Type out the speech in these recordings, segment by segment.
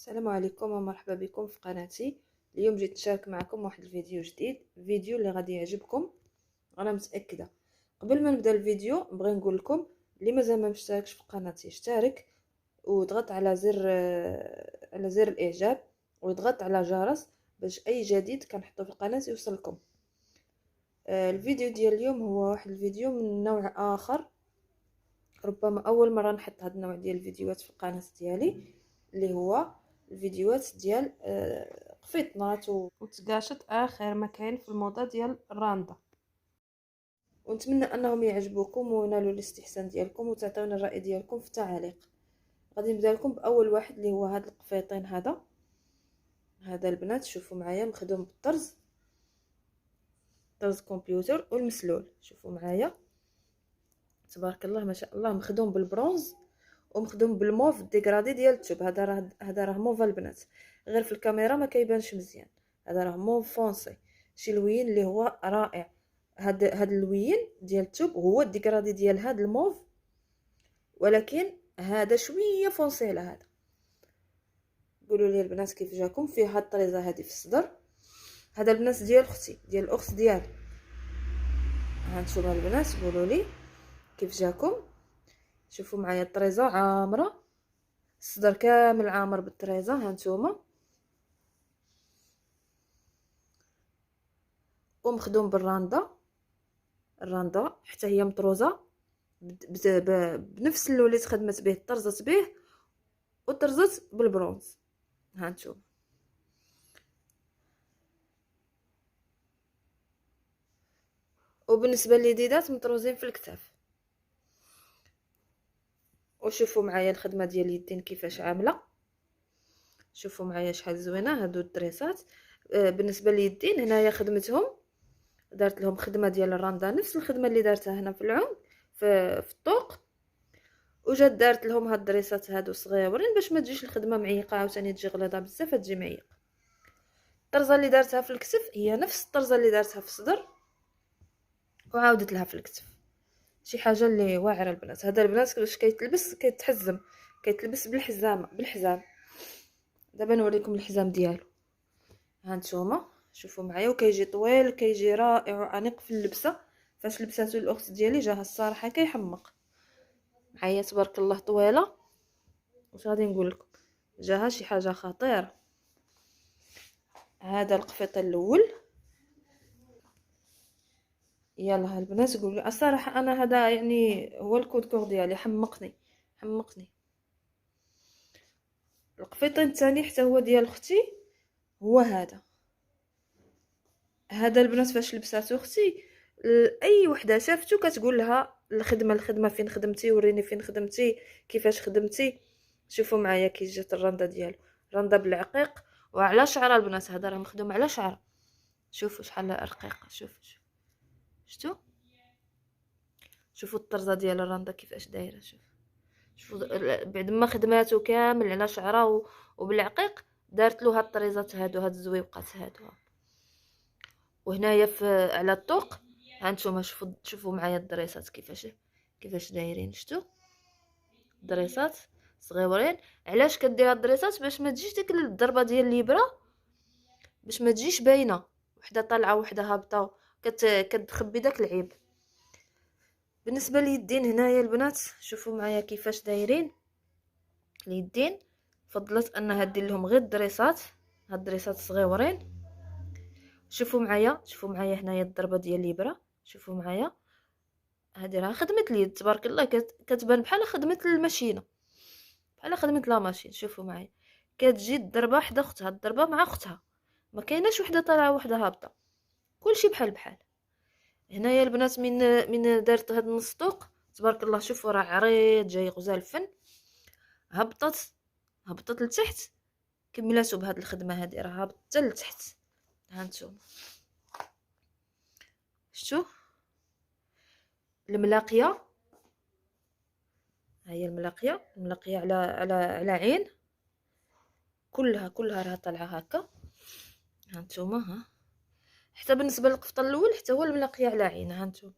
السلام عليكم ومرحبا بكم في قناتي. اليوم جيت نشارك معكم واحد الفيديو جديد، فيديو اللي غادي يعجبكم انا متاكده. قبل ما نبدا الفيديو نبغي نقول لكم اللي مازال ما مشتركش في قناتي اشترك وضغط على زر الاعجاب وضغط على جرس باش اي جديد كنحطه في القناه يوصلكم. الفيديو ديال اليوم هو واحد الفيديو من نوع اخر، ربما اول مره نحط هذا النوع ديال الفيديوهات في القناه ديالي، اللي هو الفيديوهات ديال قفيطنات وتقاشت اخر ما كاين في الموضه ديال الراندا. ونتمنى انهم يعجبوكم وينالوا الاستحسان ديالكم وتعطيونا الراي ديالكم في التعاليق. غادي نبدا لكم باول واحد اللي هو هاد القفيطين. هذا البنات شوفوا معايا مخدوم بالطرز، طرز كمبيوتر والمسلول. شوفوا معايا تبارك الله ما شاء الله، مخدوم بالبرونز ومخدوم بالموف ديغرادي ديال الثوب. هذا راه موف البنات، غير في الكاميرا ما كيبانش مزيان. هذا راه موف فونسي، شي لوين اللي هو رائع. هاد اللوين ديال الثوب هو الديغرادي ديال هاد الموف، ولكن هذا شويه فونسي على هذا. قولوا لي البنات كيف جاكم في هاد الطريزه هذه في الصدر. هذا البنات ديال اختي، ديال الاخت ديالي. هانتوما البنات قولوا لي كيف جاكم. شوفوا معايا الطريزه عامره، الصدر كامل عامر بالطريزه. هانتوما ومخدوم بالراندا، الراندا حتى هي مطروزه بنفس اللون اللي تخدمت به، طرزت به وطرزت بالبرونز. هانتوما وبالنسبه لليديدات مطروزين في الكتاف. وشوفوا معايا الخدمه ديال اليدين كيفاش عامله. شوفوا معايا شحال زوينه هادو الدريسات. بالنسبه لليدين هنايا خدمتهم، دارت لهم خدمه ديال الراندا نفس الخدمه اللي دارتها هنا في العنق في الطوق، وجات دارت لهم هاد الدريسات هادو صغيورين باش ما تجيش الخدمه معيقه عاوتاني تجي غليظه بزاف تجي معيق. الطرزه اللي دارتها في الكتف هي نفس الطرزه اللي دارتها في الصدر وعاودت لها في الكتف. شي حاجه اللي واعره البنات. هذا البنات باش كيتلبس كيتحزم، كيتلبس بالحزام. دابا نوريكم الحزام ديالو. هانتوما شوفوا معايا، وكيجي طويل كيجي رائع وانيق في اللبسه. فاش لبساتو الاخت ديالي جاها الصراحه كيحمق معايا تبارك الله. طويله واش غادي نقول لكم، جاها شي حاجه خطيره. هذا القفيط الاول. يلا البنات قولوا الصراحه انا هذا يعني هو الكود كور ديالي، حمقني. القفيطين الثاني حتى هو ديال اختي، هو هذا البنات فاش لبساتو اختي اي وحده شافتو كتقول لها الخدمه فين خدمتي، وريني فين خدمتي، كيفاش خدمتي. شوفوا معايا كي جات الرنده ديالو، رنده بالعقيق وعلى شعره البنات. هذا راه مخدوم على شعره. شوفوا شحال رقيقه. شفتوا شوفوا الطرزه ديال الرنده كيفاش دايره. شوفوا بعد ما خدماتو كامل على شعره وبالعقيق دارت له هاد الطريزات هاد الزويقات هادو. وهنايا على الطوق هانتوما شوفوا معايا الدريسات كيفاش دايرين. شفتوا الدريسات صغيورين. علاش كدير هاد الدريسات؟ باش ما تجيش ديك الضربه ديال الابره، باش ما تجيش باينه وحده طالعه وحده هابطه، كتخبي داك العيب. بالنسبه لليدين هنايا البنات شوفوا معايا كيفاش دايرين اليدين. فضلت انها دير لهم غير الدريسات، هاد الدريسات صغيورين. شوفوا معايا هنايا الضربه ديال الابره. شوفوا معايا هذه راه خدمه اليد تبارك الله، كتبان بحال خدمه الماشينه، بحال خدمه لا ماشين. شوفوا معايا كتجي الضربه حدا اختها، الضربه مع اختها، ما كايناش وحده طالعه وحده هابطه، كلشي بحال. هنايا البنات من دارت هاد النص طوق تبارك الله. شوفوا راه عريض جاي غزال الفن. هبطت لتحت، كملاتو بهاد الخدمه هذه، راه هبطت حتى لتحت. هانتوما شفتوا الملاقيه، هي الملاقيه على عين كلها راه طالعه هكا. هانتوما حتى بالنسبه للقفطه الاول حتى هو الملاقيه على عين. هانتوما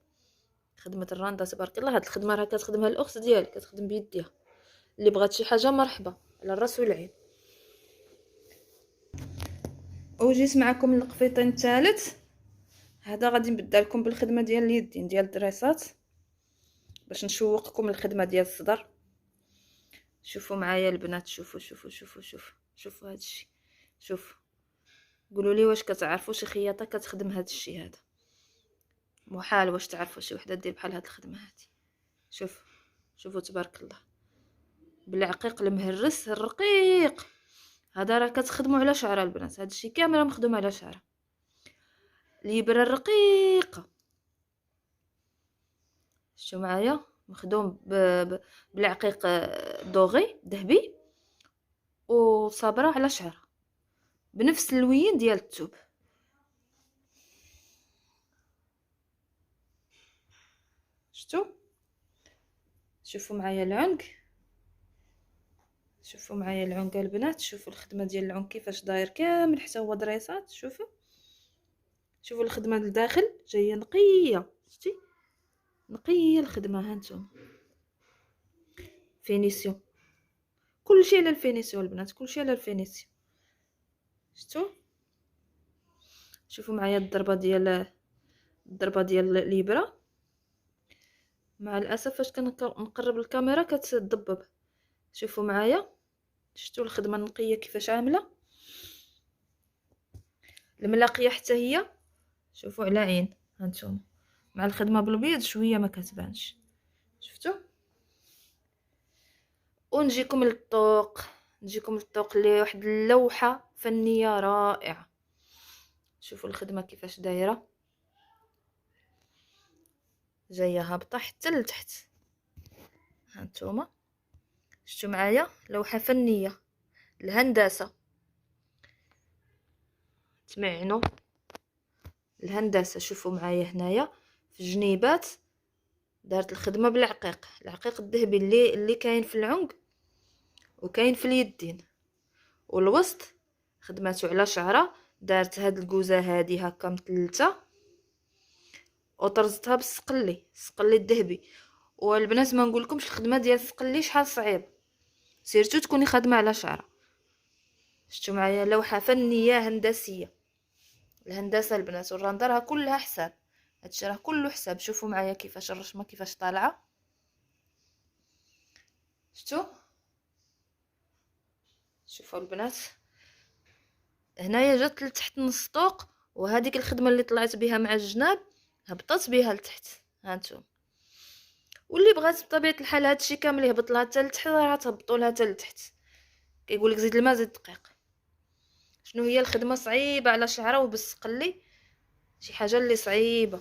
خدمه الراندا تبارك الله. هاد الخدمه راه كتخدمها الاخت ديالي، كتخدم بيديها. اللي بغات شي حاجه مرحبا على الراس والعين. وجيت معكم القفيطين الثالث. هذا غادي نبدا لكم بالخدمه ديال اليدين ديال الدريسات باش نشوقكم الخدمه ديال الصدر. شوفوا معايا البنات، شوفوا شوفوا شوفوا شوفوا شوفوا هذا الشيء. شوف قولوا لي واش كتعرفوا شي خياطه كتخدم هذا الشيء هذا؟ محال واش تعرفوا شي وحده دير بحال هاد الخدمه هذه. شوف شوفوا تبارك الله، بالعقيق المهرس الرقيق. هذا راه كتخدموا على شعرها البنات، هذا الشيء كامل مخدوم على شعرها. الابره الرقيقه شتو معايا، مخدوم بالعقيق دوغي ذهبي، وصابره على شعرها بنفس اللوين ديال الثوب. شتو شوفوا معايا العنق، شوفوا معايا العنق البنات، شوفوا الخدمه ديال العنق كيفاش داير كامل حتى هو دريسات. شوفوا شوفوا الخدمه للداخل جايه نقيه، شتي نقيه الخدمه. هانتوما فينيسيون، كلشي على الفينيسيون البنات، كلشي على الفينيسيون. شتو شوفوا معايا الضربه ديال الابره. مع الاسف فاش كنقرب الكاميرا كتضبب. شوفوا معايا، شفتوا الخدمه النقيه كيفاش عامله، الملاقيه حتى هي. شوفوا على عين هانتوما، مع الخدمه بالبيض شويه ما كتبانش. شفتوا. ونجيكم للطوق، اللي واحد اللوحه فنيه رائعه. شوفوا الخدمه كيفاش دايره، جايه هابطه حتى لتحت. هانتوما شفتوا معايا لوحه فنيه، الهندسه تمعنوا الهندسه. شوفوا معايا هنايا في الجنيبات دارت الخدمه بالعقيق، العقيق الذهبي اللي كاين في العنق وكاين في اليدين، والوسط خدمته على شعره. دارت هاد الكوزه هادي هكا مثلثه وطرزتها بالسقلي الذهبي. والبنات ما نقولكمش الخدمه ديال السقلي شحال صعيب، سيرتو تكوني خادمه على شعره. شفتوا معايا لوحه فنيه هندسيه، الهندسه البنات والرندرها كلها حساب، هادشي راه كله حساب. شوفوا معايا كيفاش الرشمه كيفاش طالعه. شوفوا البنات هنايا جات لتحت نص طوق، وهذيك الخدمه اللي طلعت بها مع الجناب هبطت بها لتحت. هانتوما واللي بغات بطبيعه الحال هادشي كامل يهبط لها حتى لتحت راه تهبطوا لها حتى لتحت. كيقول لك زيد الماء زيد دقيق. شنو هي الخدمه صعيبه على شعره وبالسقلي، شي حاجه اللي صعيبه.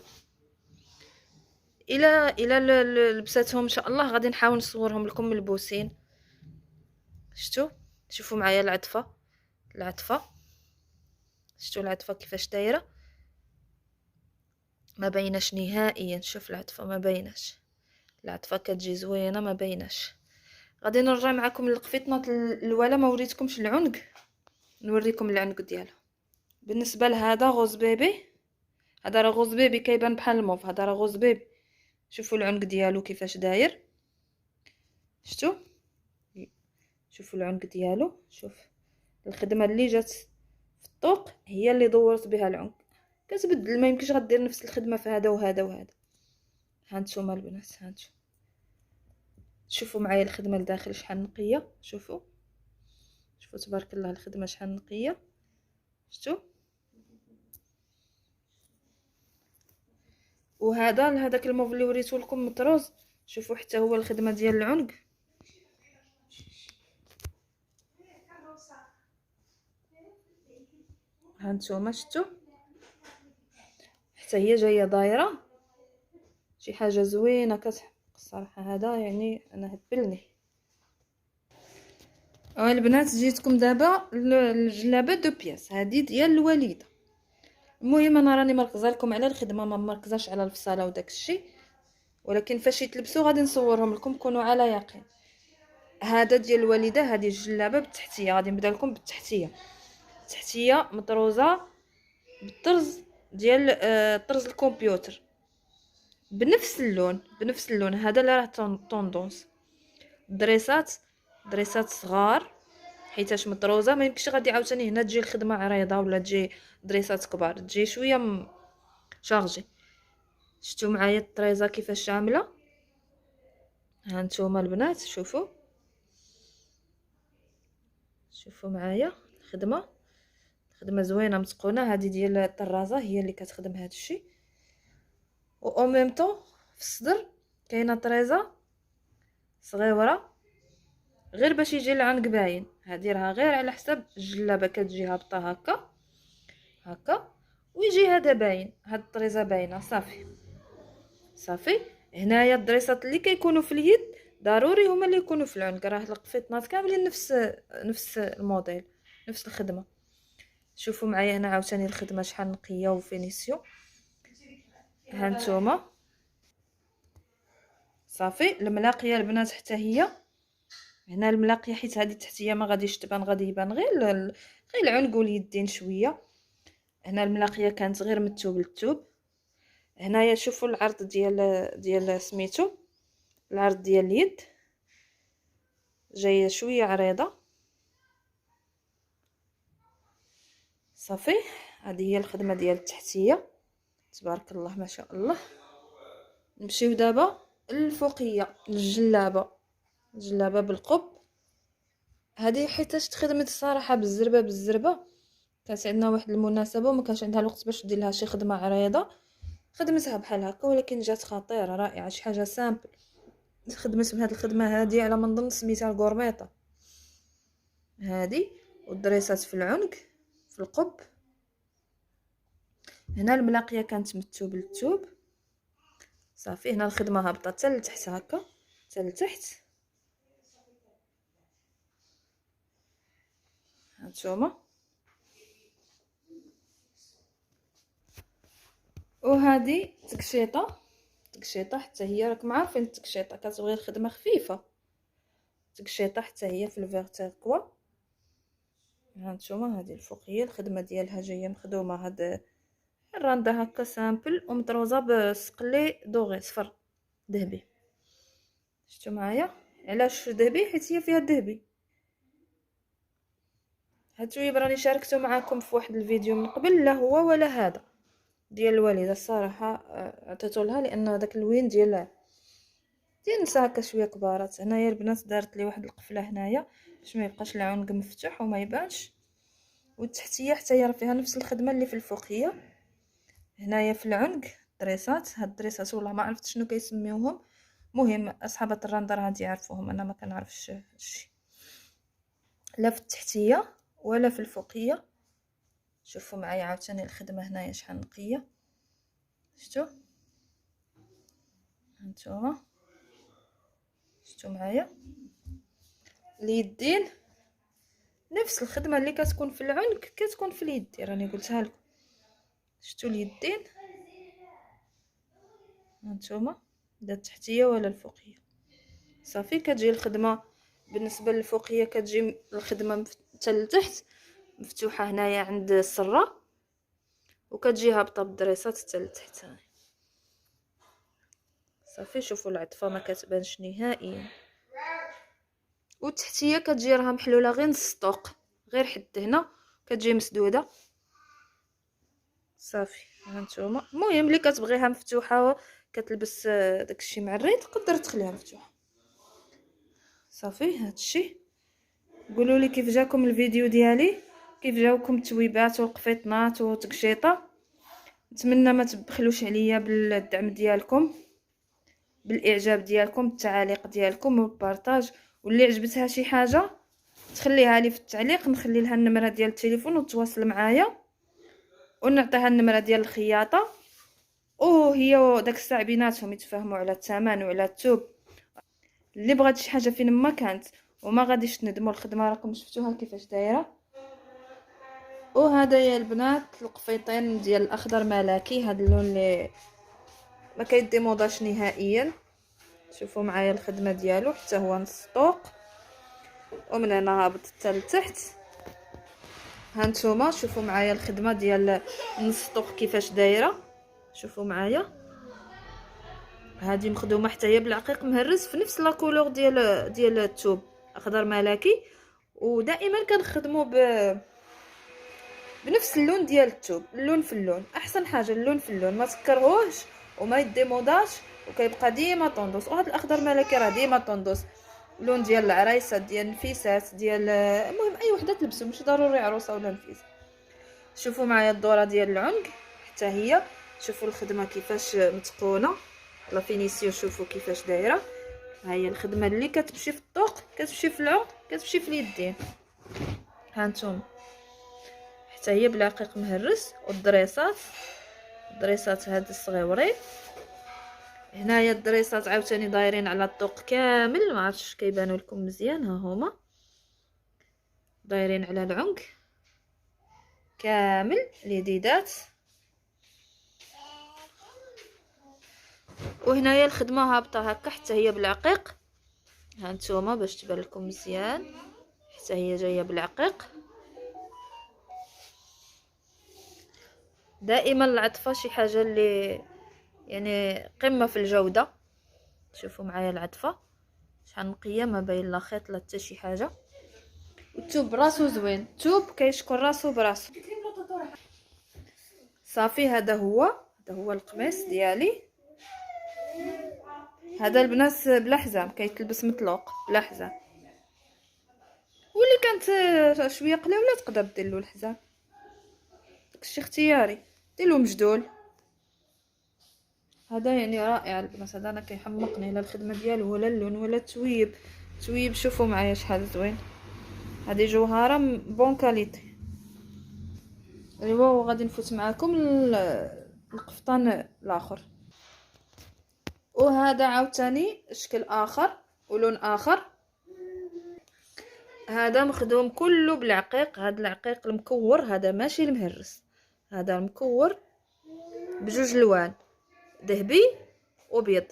الى لبساتهم ان شاء الله غادي نحاول نصورهم لكم ملبوسين. شوفوا معايا العطفه شفتوا العطفه كيفاش دايره، ما بيناش نهائيا. شوف العطفه ما بيناش، العطفه كتجي زوينه ما بيناش. غادي نرجع معكم للقفيطنه الاولى، ما وريتكمش العنق، نوريكم العنق ديالها. بالنسبه لهذا غوز بيبي، هذا راه غوز بيبي كيبان بحال الموف، هذا راه غوز بيبي. شوفوا العنق ديالو كيفاش داير، شوفوا العنق ديالو. شوف الخدمه اللي جات في الطوق هي اللي دورت بها العنق، كتبدل، ما يمكنش غدير نفس الخدمه في هذا وهذا وهذا. هانتوما البنات، شوفوا معايا الخدمه لداخل شحال نقيه. شوفوا تبارك الله الخدمه شحال نقيه. وهذا لهذاك الموف اللي وريته لكم مطروز. شوفوا حتى هو الخدمه ديال العنق. هانتوما حتى هي جايه دايره شي حاجه زوينه كتحق الصراحه. هذا يعني انا هبلني. البنات جيتكم دابا الجلابه دو بياس هذه ديال الوالده. المهم انا راني مركزه لكم على الخدمه، ما مركزاش على الفصاله وداك الشيء، ولكن فاش يتلبسوا غادي نصورهم لكم كونوا على يقين. هذا ديال الوالده، هذه الجلابه بالتحتيه، غادي نبدا لكم بالتحتيه. التحتيه مطروزه بالطرز ديال طرز الكمبيوتر، بنفس اللون هذا اللي راه طوندونس. دريسات صغار حيتاش مطروزه ما يمكنش غادي عاوتاني هنا تجي الخدمه عريضه ولا تجي دريسات كبار، تجي شويه شارجي. شفتوا معايا الطريزه كيفاش عامله؟ ها نتوما البنات شوفوا معايا الخدمه زوينه متقونه. هذه ديال الطرازه هي اللي كتخدم هذا الشيء. و او ميم طون في الصدر كاينه طريزه صغيره غير باش يجي العنق باين. هذه راها غير على حساب الجلابه، كتجي هابطه هكا ويجي هذا باين، هاد الطريزه باينه. صافي هنايا الدريسات اللي كيكونوا في اليد ضروري هما اللي يكونوا في العنق. راه القفيطنات كاملين نفس الموديل، نفس الخدمه. شوفوا معايا هنا عاوتاني الخدمه شحال نقيه وفينيسيو. ها نتوما صافي الملاقيه البنات حتى هي هنا الملاقيه، حيت هذه تحتيه ما غاديش تبان، غادي يبان غير العنق واليدين شويه. هنا الملاقيه كانت غير من الثوب للثوب. هنايا شوفوا العرض ديال سميتو، العرض ديال اليد جايه شويه عريضه. صافي هذه هي الخدمه ديال التحتيه، تبارك الله ما شاء الله. نمشيو دابا الفوقيه الجلابه بالقب. هذه حيتاش تخدمت الصراحه بالزربه كانت عندنا واحد المناسبه وما كانش عندها الوقت باش دير لها شي خدمه عريضه، خدمتها بحال هكا، ولكن جات خطيره رائعه، شي حاجه سامبل. خدمت بهاد الخدمه هذه على ما نظن سميتها الغورميطه هذه، والدريسات في العنق في القب. هنا الملاقيه كانت من الثوب للثوب. صافي هنا الخدمه هابطه حتى لتحت هكا، حتى لتحت. هانتوما وهذه تكشيطه حتى هي، راكم عارفين التكشيطه كتبغي الخدمه خفيفه. تكشيطه حتى هي في الفيرتيكوا. هانتوما هذه الفوقيه الخدمه ديالها جايه مخدومه هاد الرانده هكا سامبل ومطروزه بسقلي دوغي صفر ذهبي. شفتوا معايا علاش ذهبي؟ حيت هي فيها الذهبي. هاد التويب راني شاركته معاكم في واحد الفيديو من قبل، لا هو ولا هذا ديال الوالده الصراحه عطيته لها لان داك اللوين ديال نساء هكا شويه كبارات. هنايا البنات دارت لي واحد القفله هنايا باش ما يبقاش العنق مفتوح وما يبانش. والتحتيه حتى هي راه فيها نفس الخدمه اللي في الفوقيه. هنايا في العنق دريسات، هاد الدريسات والله ما عرفت شنو كيسميوهم، مهم اصحاب الرندر غادي يعرفوهم، انا ما كنعرفش الشيء لا في التحتيه ولا في الفوقيه. شوفوا معايا عاوتاني الخدمه هنايا شحال نقيه. شفتوا هانتوما شفتوا معايا اليدين نفس الخدمه اللي كتكون في العنق كتكون في اليد، راني قلتها لكم. شفتوا اليدين هانتوما لا التحتيه ولا الفوقيه. صافي كتجي الخدمه بالنسبه للفوقيه كتجي الخدمه حتى لتحت مفتوحه هنايا عند السره، وكتجي هابطه بالدريسات حتى لتحت. صافي شوفوا العطفه ما كتبانش نهائيا. والتحتيه كتجي راها محلوله غير نص طوق، غير حد هنا كتجي مسدوده. صافي هانتوما المهم اللي كتبغيها مفتوحه كتلبس داكشي معري تقدر تخليها مفتوحه. صافي هادشي. قولوا لي كيف جاكم الفيديو ديالي، كيف جاوكم التويبات والقفيطنات وتكشيطه. نتمنى ما تبخلوش عليا بالدعم ديالكم، بالاعجاب ديالكم، بالتعاليق ديالكم والبارطاج. واللي عجبتها شي حاجه تخليها لي في التعليق، نخلي لها النمره ديال التليفون وتواصل معايا، ونعطيها النمره ديال الخياطه. وهي داك الساعه بيناتهم يتفاهموا على الثمن وعلى الثوب. اللي بغات شي حاجه فين ما كانت وما غاديش تندموا، الخدمه راكم شفتوها كيفاش دايره. وهذا يا البنات القفيطين ديال الاخضر ملكي، هذا اللون اللي ما كيديموداش نهائيا. شوفوا معايا الخدمه ديالو حتى هو نص طوق، ومن هنا هابط حتى لتحت. هانتوما شوفوا معايا الخدمه ديال نص طوق كيفاش دايره. شوفوا معايا هذه مخدومه حتى هي بالعقيق مهرس في نفس لا كولور ديال الثوب اخضر ملكي. ودائما كنخدموا بنفس اللون ديال الثوب، اللون في اللون. احسن حاجه اللون في اللون، ما تكرهوش وما يديموداش وكيبقى ديما طوندوس. وهذا الاخضر ملكي راه ديما طوندوس، لون ديال العرايسات، ديال النفيسات، ديال المهم اي وحده تلبسو، مش ضروري عروسه ولا نفيسه. شوفوا معايا الدوره ديال العنق حتى هي، شوفوا الخدمه كيفاش متقونه، لا فينيسيون شوفوا كيفاش دايره. ها هي الخدمه اللي كتمشي في الطوق، كتمشي في العنق، كتمشي في اليدين. هانتوما حتى هي بالعقيق مهرس. والدريسات، الدريسات هاد الصغيورين هنايا، الدريسات عاوتاني دايرين على الطوق كامل، ما عرفتش كيبانوا لكم مزيان، ها هما دايرين على العنق كامل اليديدات. وهنايا الخدمه هابطه هكا حتى هي بالعقيق، ها نتوما باش تبان لكم مزيان، حتى هي جايه بالعقيق. دائما العطفه شي حاجه اللي يعني قمه في الجوده. شوفوا معايا العطفه شحال نقيه، ما باين لا خيط لا حتى شي حاجه. الثوب راسو زوين، الثوب كيشكر راسو براسو. صافي هذا هو القميص ديالي. هذا البنات بلا حزام، كيتلبس مطلوق بلا حزام. واللي كانت شويه قليله تقدر دير له الحزام، داكشي اختياري. دير له مجدول. هذا يعني رائع البنات، هذا انا كيحمقني لا الخدمه ديالو ولا اللون ولا التويب. تويب شوفوا معايا شحال زوين، هذه جوهره بون كاليتي. ايوا وغادي نفوت معكم القفطان الاخر. وهذا عاوتاني شكل اخر ولون اخر. هذا مخدوم كله بالعقيق، هذا العقيق المكور، هذا ماشي المهرس، هذا المكور بجوج الوان، ذهبي وبيض،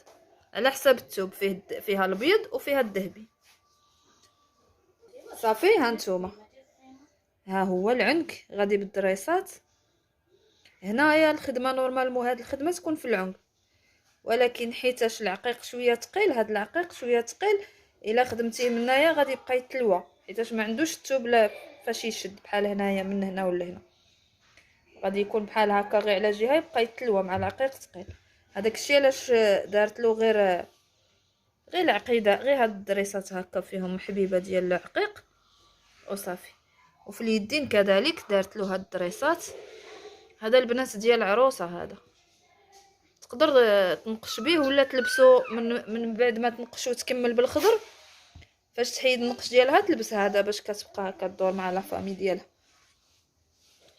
على حسب الثوب، فيها البيض وفيها الذهبي. صافي هانتوما، ها هو العنق غادي بالدريسات. هنايا الخدمه نورمالمون هاد الخدمه تكون في العنق، ولكن حيتاش العقيق شويه ثقيل، هاد العقيق شويه ثقيل، الا خدمتيه من هنايا غادي يبقى يتلوى، حيتاش ما عندوش الثوب لا فاش يشد بحال هنايا من هنا ولا هنا، غادي يكون بحال هكا غير على جهه يبقى يتلوى مع العقيق ثقيل. هذاك الشيء علاش دارت له غير العقيده، غير هاد الدريسات هكا فيهم حبيبه ديال العقيق وصافي. وفي اليدين كذلك دارت له هاد الدريسات. هذا البنات ديال العروسه، هذا تقدر تنقش به ولا تلبسو من بعد ما تنقش وتكمل بالخضر، فاش تحيد النقش ديالها تلبس هذا باش كتبقى هكا تدور مع لا فامي ديالها.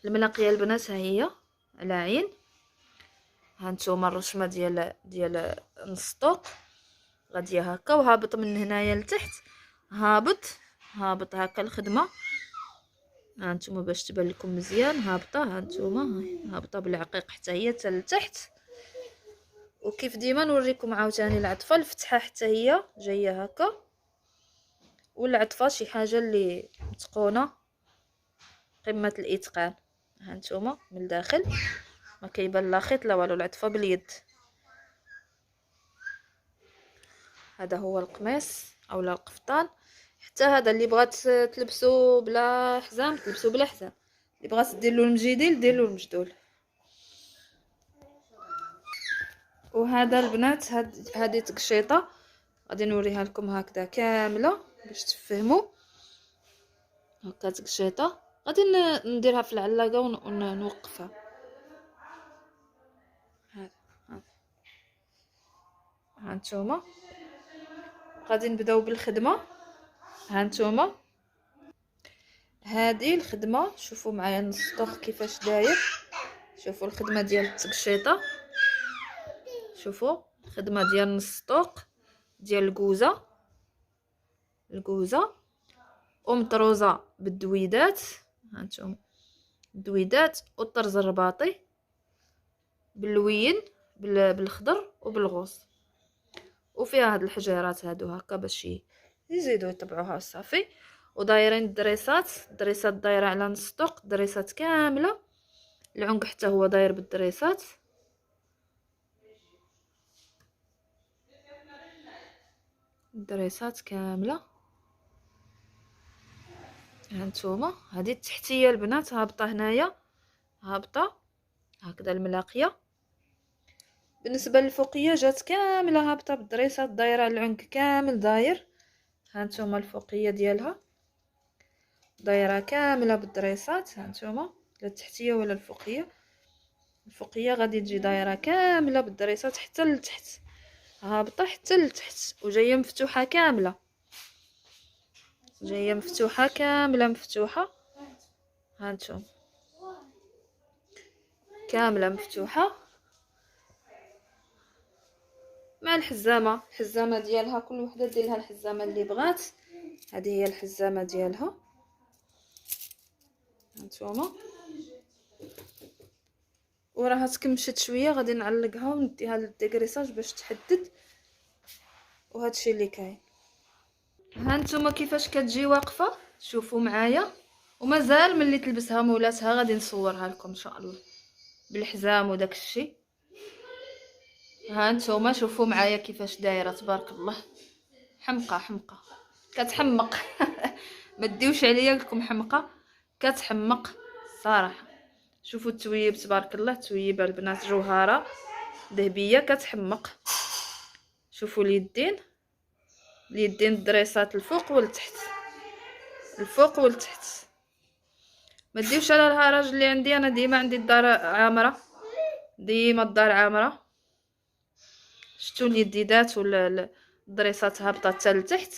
الملاقيه البنات ها هي على عين. ها نتوما الرشمه ديال نص طوق غاديه هكا، وهابط من هنايا لتحت، هابط هكا الخدمه. ها نتوما باش تبان لكم مزيان هابطه، ها نتوما هابطه بالعقيق حتى هي حتى لتحت. وكيف ديما نوريكم عاوتاني العطفه الفتحه حتى هي جايه هكا، والعطفه شي حاجه اللي متقونه قمه الاتقان. ها نتوما من الداخل ما كيبان لا خيط لا والو، العطفه باليد. هذا هو القميص اولا القفطان. حتى هذا اللي بغات تلبسو بلا حزام تلبسو بلا حزام، اللي بغات دير له المجيديل دير له المجدول. وهذا البنات هذه تقشيطه غادي نوريها لكم هكذا كامله باش تفهموا. هكا تقشيطه غادي نديرها في العلاقه ونوقفها. هانتوما غادي نبداو بالخدمه. هانتوما هذه الخدمه، شوفوا معايا النسطوخ كيفاش داير، شوفوا الخدمه ديال التقشيطه، شوفوا الخدمه ديال النسطوق ديال الكوزه ومطروزه بالدويدات. هانتوما الدويدات والطرز الرباطي باللوين بالخضر وبالغوص، وفيها هاد الحجيرات هادو هكا باش يزيدوا يطبعوها صافي. ودايرين الدريسات دايره على نص طوق، الدريسات كامله، العنق حتى هو داير بالدريسات. الدريسات كامله هانتوما هذه التحتيه البنات هابطه هنايا، هابطه هكذا الملاقيه. بالنسبه للفوقيه جات كامله هابطه بالدريسات، دايره العنق كامل داير. هانتوما الفوقيه ديالها دايره كامله بالدريسات. هانتوما لا التحتيه ولا الفوقيه. الفوقيه غادي تجي دايره كامله بالدريسات حتى لتحت، هابطه حتى لتحت وجايه مفتوحه كامله، جايه مفتوحه كامله مفتوحه. هانتوما كامله مفتوحه مع الحزامه ديالها. كل وحده دير لها الحزامه اللي بغات. هذه هي الحزامه ديالها. هانتوما وراها تكمشت شويه، غادي نعلقها ونديها للديكريساج باش تحدد. وهادشي اللي كاين. هانتوما كيفاش كتجي واقفه، شوفوا معايا. ومازال ملي تلبسها مولاتها غادي نصورها لكم ان شاء الله بالحزام وداك الشيء. هانتوما شوفوا معايا كيفاش دايره، تبارك الله. حمقى حمقى كتحمق ما تديوش عليا لكم حمقى، كتحمق صراحه. شوفوا التويب تبارك الله، تويبه البنات جوهره ذهبيه كتحمق. شوفوا اليدين الدريسات الفوق والتحت، الفوق والتحت. ما تديوش على الهرج اللي عندي انا، ديما عندي الدار عامره، ديما الدار عامره. شفتوا اليديدات ولا الدريسات هابطه حتى لتحت.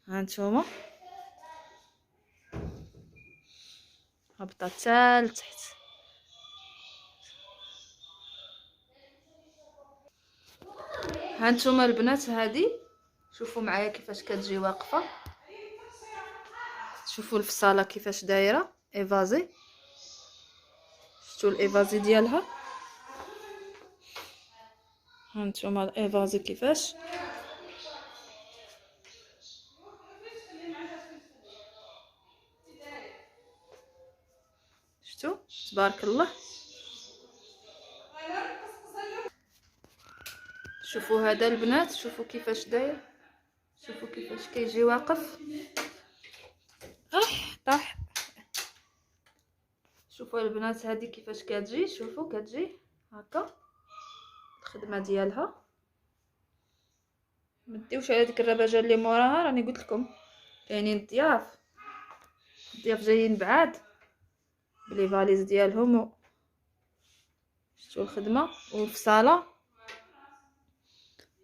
هانتوما هابطه حتى لتحت. هانتوما البنات هذه شوفوا معايا كيفاش كتجي واقفه. شوفوا الفصاله كيفاش دايره ايفازي. شفتوا الايفازي ديالها. هانتوما الايفازي كيفاش. شفتوا تبارك الله. شوفوا هذا البنات، شوفوا كيفاش داير، شوفوا كيفاش كيجي واقف. طاح. شوفوا البنات هذه كيفاش كتجي، شوفوا كتجي هكا الخدمه ديالها. ما ديوش على ديك الرباجه اللي موراها، راني قلت لكم كاينين الضياف جايين بعاد بلي فاليز ديالهم. شفتوا الخدمه. وفي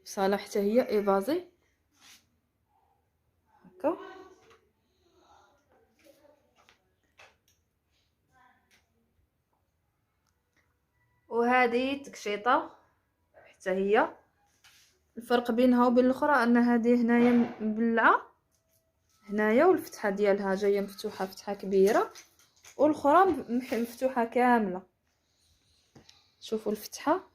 صاله حتى هي ايفازي هكا. وهذه تكشيطه حتى هي. الفرق بينها وبين الاخرى ان هذه هنايا مبلعه هنايا، والفتحه ديالها جايه مفتوحه فتحه كبيره، والاخرى مفتوحه كامله. شوفوا الفتحه.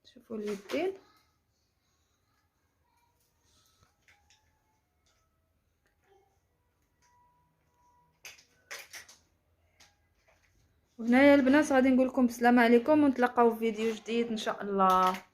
شوفوا اليدين. وهنايا البنات غادي نقول لكم السلام عليكم، ونتلاقاو في فيديو جديد ان شاء الله.